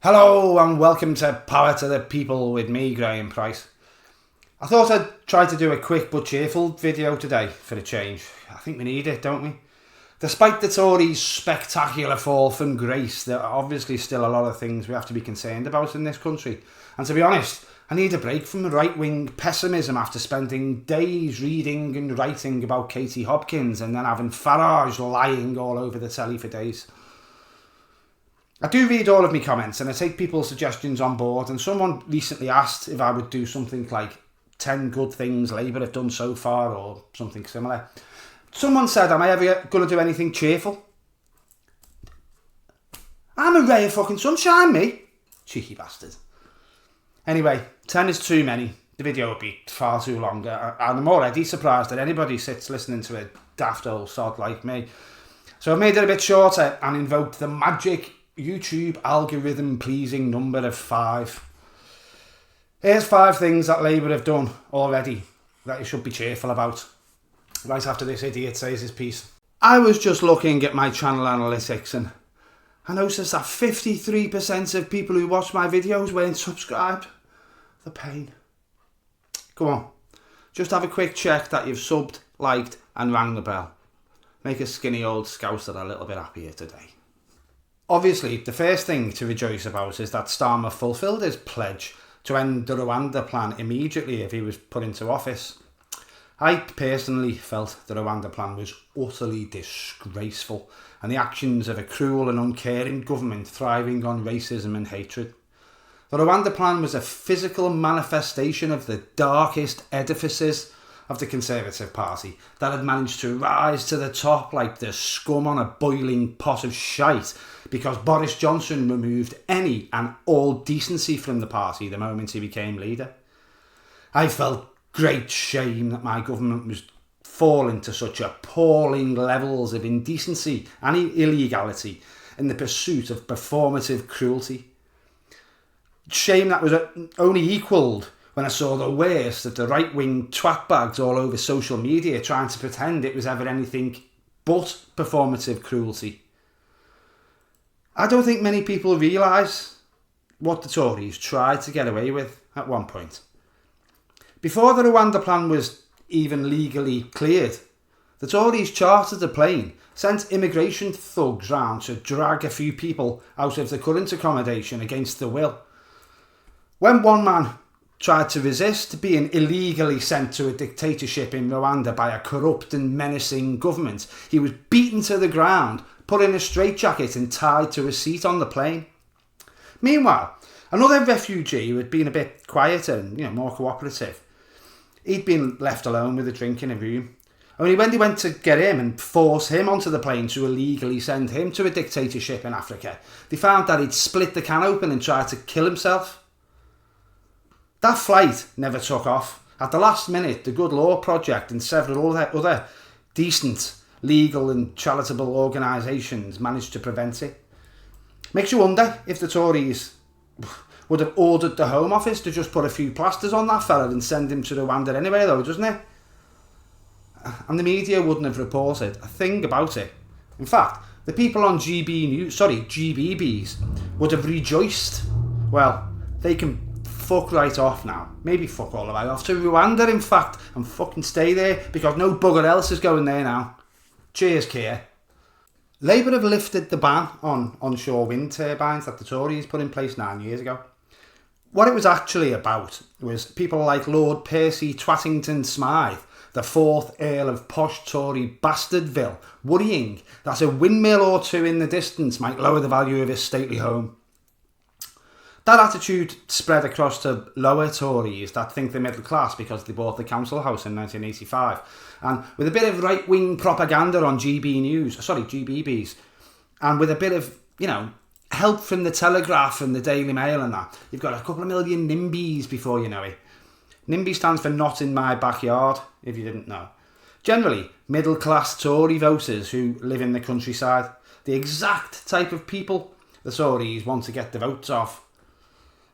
Hello and welcome to Power to the People with me, Graham Price. I thought I'd try to do a quick but cheerful video today for a change. I think we need it, don't we? Despite the Tories' spectacular fall from grace, there are obviously still a lot of things we have to be concerned about in this country. And to be honest, I need a break from right-wing pessimism after spending days reading and writing about Katie Hopkins and then having Farage lying all over the telly for days. I do read all of my comments and I take people's suggestions on board, and someone recently asked if I would do something like 10 good things Labour have done so far or something similar. Someone said, am I ever going to do anything cheerful? I'm a ray of fucking sunshine, me. Cheeky bastard. Anyway, 10 is too many. The video would be far too long, and I'm already surprised that anybody sits listening to a daft old sod like me. So I made it a bit shorter and invoked the magic YouTube algorithm pleasing number of 5. Here's 5 things that Labour have done already that you should be cheerful about. Right after this idiot says his piece. I was just looking at my channel analytics and I noticed that 53% of people who watch my videos weren't subscribed. The pain. Come on, just have a quick check that you've subbed, liked and rang the bell. Make a skinny old scouser a little bit happier today. Obviously, the first thing to rejoice about is that Starmer fulfilled his pledge to end the Rwanda plan immediately if he was put into office. I personally felt the Rwanda plan was utterly disgraceful and the actions of a cruel and uncaring government thriving on racism and hatred. The Rwanda plan was a physical manifestation of the darkest edifices of the Conservative Party that had managed to rise to the top like the scum on a boiling pot of shite because Boris Johnson removed any and all decency from the party the moment he became leader. I felt great shame that my government was falling to such appalling levels of indecency and illegality in the pursuit of performative cruelty. Shame that was only equalled when I saw the worst of the right-wing twatbags all over social media trying to pretend it was ever anything but performative cruelty. I don't think many people realise what the Tories tried to get away with at one point. Before the Rwanda plan was even legally cleared, the Tories chartered a plane, sent immigration thugs round to drag a few people out of the current accommodation against their will. When one man tried to resist being illegally sent to a dictatorship in Rwanda by a corrupt and menacing government, he was beaten to the ground, put in a straitjacket and tied to a seat on the plane. Meanwhile, another refugee who had been a bit quieter and more cooperative, he'd been left alone with a drink in a room. Only when they went to get him and force him onto the plane to illegally send him to a dictatorship in Africa, they found that he'd split the can open and tried to kill himself. That flight never took off. At the last minute, the Good Law Project and several other decent, legal and charitable organisations managed to prevent it. Makes you wonder if the Tories would have ordered the Home Office to just put a few plasters on that fella and send him to Rwanda anyway though, doesn't it? And the media wouldn't have reported a thing about it. In fact, the people on GBBs would have rejoiced. Well, they can fuck right off now. Maybe fuck all the way off to Rwanda, in fact, and fucking stay there because no bugger else is going there now. Cheers, Keir. Labour have lifted the ban on onshore wind turbines that the Tories put in place 9 years ago. What it was actually about was people like Lord Percy Twattington Smythe, the 4th Earl of posh Tory Bastardville, worrying that a windmill or two in the distance might lower the value of his stately home. That attitude spread across to lower Tories that think they're middle class because they bought the council house in 1985. And with a bit of right-wing propaganda on GBBs, and with a bit of, help from the Telegraph and the Daily Mail and that, you've got a couple of million NIMBYs before you know it. NIMBY stands for Not In My Backyard, if you didn't know. Generally, middle-class Tory voters who live in the countryside. The exact type of people the Tories want to get the votes off.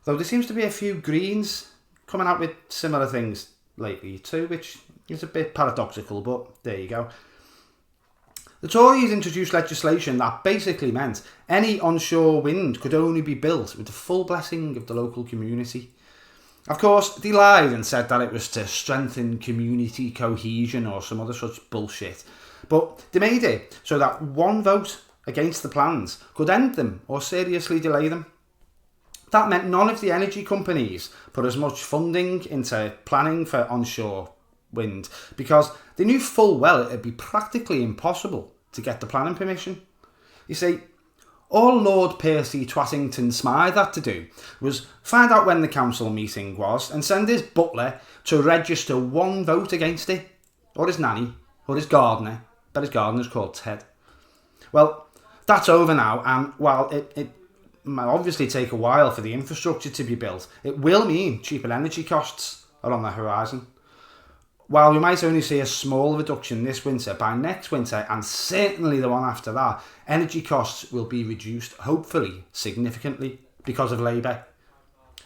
Though there seems to be a few Greens coming out with similar things lately too, which is a bit paradoxical, but there you go. The Tories introduced legislation that basically meant any onshore wind could only be built with the full blessing of the local community. Of course, they lied and said that it was to strengthen community cohesion or some other such bullshit. But they made it so that one vote against the plans could end them or seriously delay them. That meant none of the energy companies put as much funding into planning for onshore wind because they knew full well it would be practically impossible to get the planning permission. You see, all Lord Percy Twattington Smythe had to do was find out when the council meeting was and send his butler to register one vote against it, or his nanny, or his gardener, but his gardener's called Ted. Well, that's over now, and while it might obviously take a while for the infrastructure to be built, it will mean cheaper energy costs are on the horizon. While we might only see a small reduction this winter, by next winter, and certainly the one after that, energy costs will be reduced, hopefully significantly, because of Labour.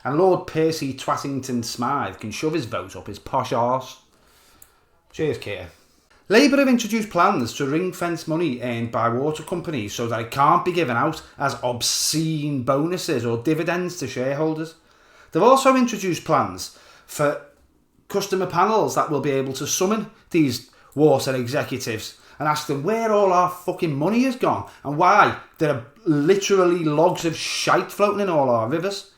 And Lord Percy Twattington Smythe can shove his vote up his posh arse. Cheers, Keir. Labour have introduced plans to ring-fence money earned by water companies so that it can't be given out as obscene bonuses or dividends to shareholders. They've also introduced plans for customer panels that will be able to summon these water executives and ask them where all our fucking money has gone and why there are literally logs of shite floating in all our rivers.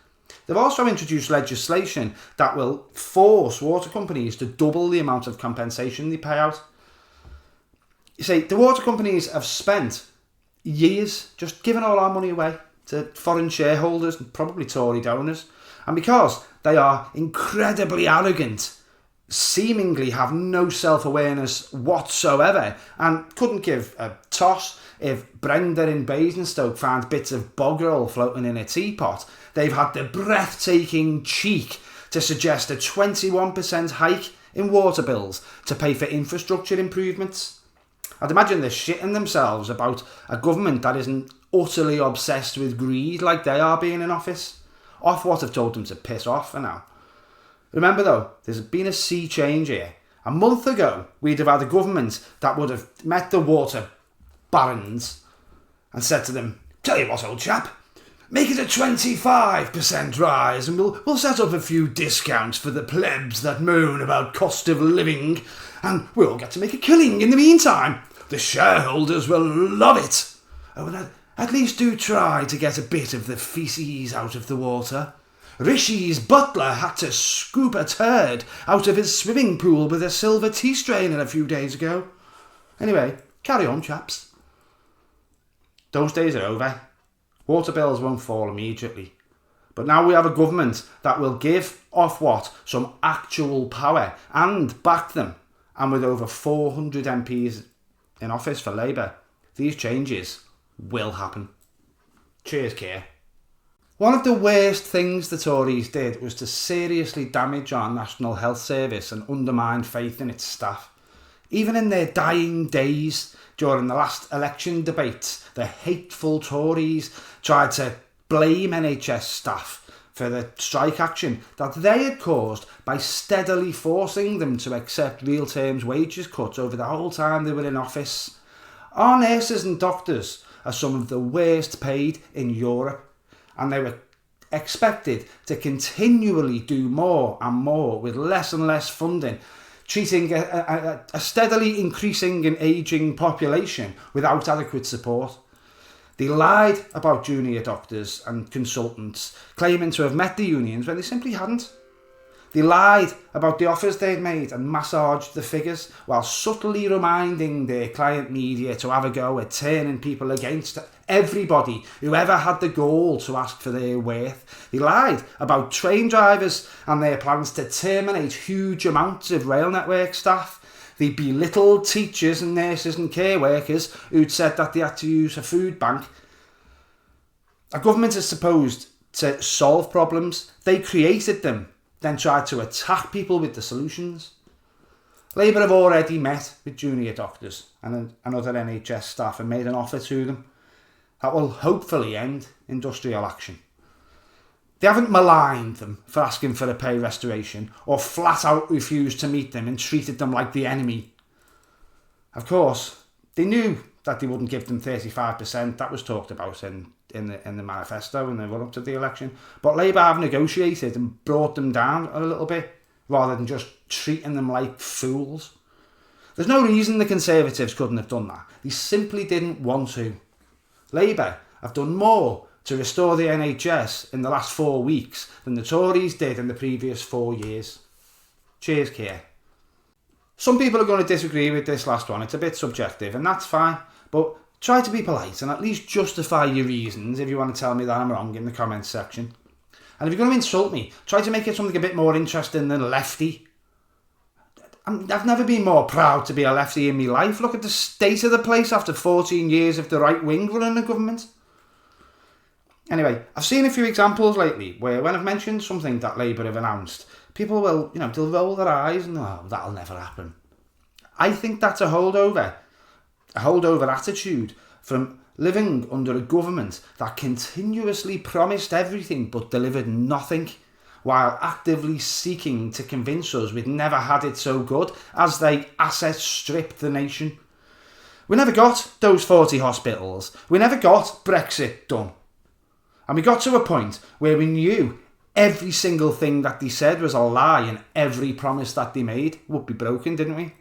They've also introduced legislation that will force water companies to double the amount of compensation they pay out. You see, the water companies have spent years just giving all our money away to foreign shareholders and probably Tory donors. And because they are incredibly arrogant, seemingly have no self-awareness whatsoever, and couldn't give a toss if Brenda in Basingstoke found bits of bog roll floating in a teapot, they've had the breathtaking cheek to suggest a 21% hike in water bills to pay for infrastructure improvements. I'd imagine they're shitting themselves about a government that isn't utterly obsessed with greed like they are being in office. Ofwat have told them to piss off for now. Remember though, there's been a sea change here. A month ago, we'd have had a government that would have met the water barons and said to them, "Tell you what, old chap, make it a 25% rise and we'll set up a few discounts for the plebs that moan about cost of living and we'll get to make a killing in the meantime. The shareholders will love it. Oh, and at least do try to get a bit of the feces out of the water. Rishi's butler had to scoop a turd out of his swimming pool with a silver tea strainer a few days ago. Anyway, carry on, chaps." Those days are over. Water bills won't fall immediately. But now we have a government that will give Ofwat some actual power and back them. And with over 400 MPs in office for Labour, these changes will happen. Cheers, Keir. One of the worst things the Tories did was to seriously damage our National Health Service and undermine faith in its staff. Even in their dying days during the last election debates, the hateful Tories tried to blame NHS staff for the strike action that they had caused by steadily forcing them to accept real terms wages cuts over the whole time they were in office. Our nurses and doctors are some of the worst paid in Europe, and they were expected to continually do more and more with less and less funding, treating a steadily increasing and ageing population without adequate support. They lied about junior doctors and consultants, claiming to have met the unions when they simply hadn't. They lied about the offers they'd made and massaged the figures while subtly reminding their client media to have a go at turning people against everybody who ever had the gall to ask for their worth. They lied about train drivers and their plans to terminate huge amounts of rail network staff. They belittled teachers and nurses and care workers who'd said that they had to use a food bank. A government is supposed to solve problems. They created them, then tried to attack people with the solutions. Labour have already met with junior doctors and other NHS staff and made an offer to them that will hopefully end industrial action. They haven't maligned them for asking for a pay restoration or flat out refused to meet them and treated them like the enemy. Of course, they knew that they wouldn't give them 35%. That was talked about in the manifesto in the run up to the election. But Labour have negotiated and brought them down a little bit, rather than just treating them like fools. There's no reason the Conservatives couldn't have done that. They simply didn't want to. Labour have done more to restore the NHS in the last 4 weeks than the Tories did in the previous 4 years. Cheers, Keir. Some people are going to disagree with this last one. It's a bit subjective, and that's fine. But try to be polite and at least justify your reasons if you want to tell me that I'm wrong in the comments section. And if you're going to insult me, try to make it something a bit more interesting than lefty. I've never been more proud to be a lefty in my life. Look at the state of the place after 14 years of the right wing running the government. Anyway, I've seen a few examples lately where when I've mentioned something that Labour have announced, people will, they'll roll their eyes and, oh, that'll never happen. I think that's a holdover attitude from living under a government that continuously promised everything but delivered nothing, while actively seeking to convince us we'd never had it so good as they asset stripped the nation. We never got those 40 hospitals. We never got Brexit done. And we got to a point where we knew every single thing that they said was a lie and every promise that they made would be broken, didn't we?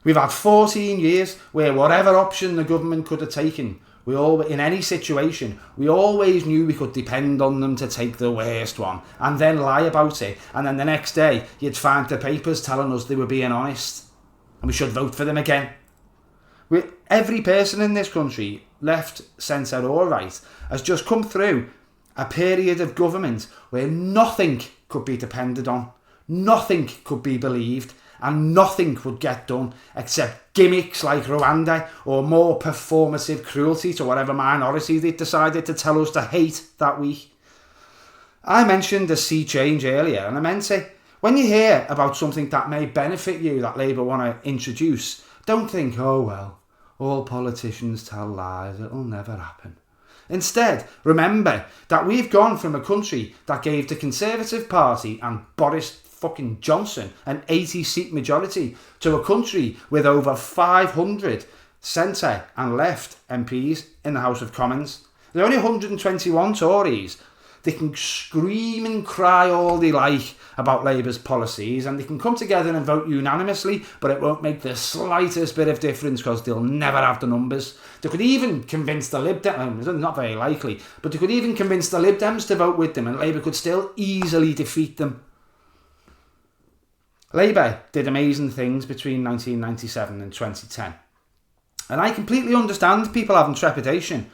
We've had 14 years where whatever option the government could have taken, in any situation, we always knew we could depend on them to take the worst one and then lie about it. And then the next day, you'd find the papers telling us they were being honest and we should vote for them again. Every person in this country, left, centre or right, has just come through a period of government where nothing could be depended on, nothing could be believed, and nothing would get done except gimmicks like Rwanda or more performative cruelty to whatever minority they decided to tell us to hate that week. I mentioned a sea change earlier, and I meant it. When you hear about something that may benefit you that Labour want to introduce, don't think, oh well, all politicians tell lies, it'll never happen. Instead, remember that we've gone from a country that gave the Conservative Party and Boris fucking Johnson an 80-seat majority to a country with over 500 centre and left MPs in the House of Commons. There are only 121 Tories. They can scream and cry all they like about Labour's policies and they can come together and vote unanimously, but it won't make the slightest bit of difference because they'll never have the numbers. They could even convince the Lib Dems, not very likely, but they could even convince the Lib Dems to vote with them and Labour could still easily defeat them. Labour did amazing things between 1997 and 2010. And I completely understand people having trepidation,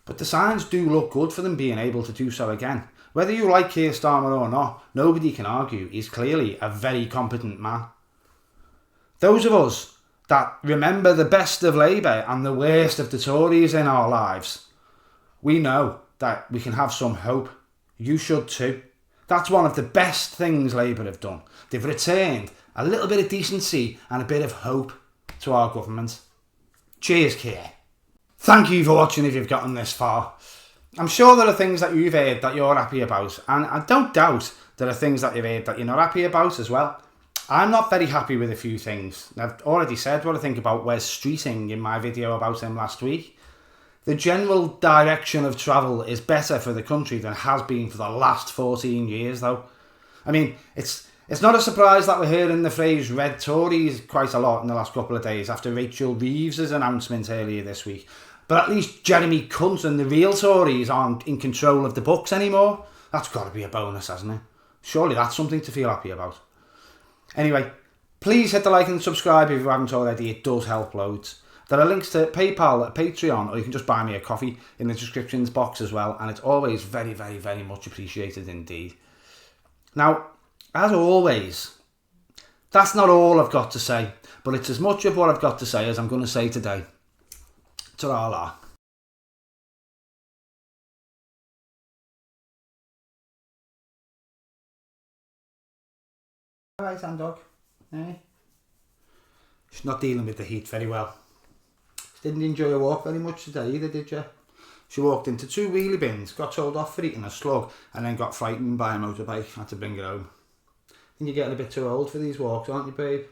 but the signs do look good for them being able to do so again. Whether you like Keir Starmer or not, nobody can argue he's clearly a very competent man. Those of us that remember the best of Labour and the worst of the Tories in our lives, we know that we can have some hope. You should too. That's one of the best things Labour have done. They've returned a little bit of decency and a bit of hope to our government. Cheers, Keir. Thank you for watching if you've gotten this far. I'm sure there are things that you've heard that you're happy about, and I don't doubt there are things that you've heard that you're not happy about as well. I'm not very happy with a few things. I've already said what I think about Wes Streeting in my video about him last week. The general direction of travel is better for the country than has been for the last 14 years, though. I mean, it's not a surprise that we're hearing the phrase Red Tories quite a lot in the last couple of days after Rachel Reeves' announcement earlier this week. But at least Jeremy Cunt and the real Tories aren't in control of the books anymore. That's got to be a bonus, hasn't it? Surely that's something to feel happy about. Anyway, please hit the like and subscribe if you haven't already. It does help loads. There are links to PayPal, Patreon, or you can just buy me a coffee in the descriptions box as well. And it's always very, very, very much appreciated indeed. Now, as always, that's not all I've got to say. But it's as much of what I've got to say as I'm going to say today. Ta-ra-la. Alright, dog. Eh? She's not dealing with the heat very well. She didn't enjoy her walk very much today either, did you? She walked into 2 wheelie bins, got told off for eating a slug, and then got frightened by a motorbike. Had to bring her home. And you're getting a bit too old for these walks, aren't you, babe?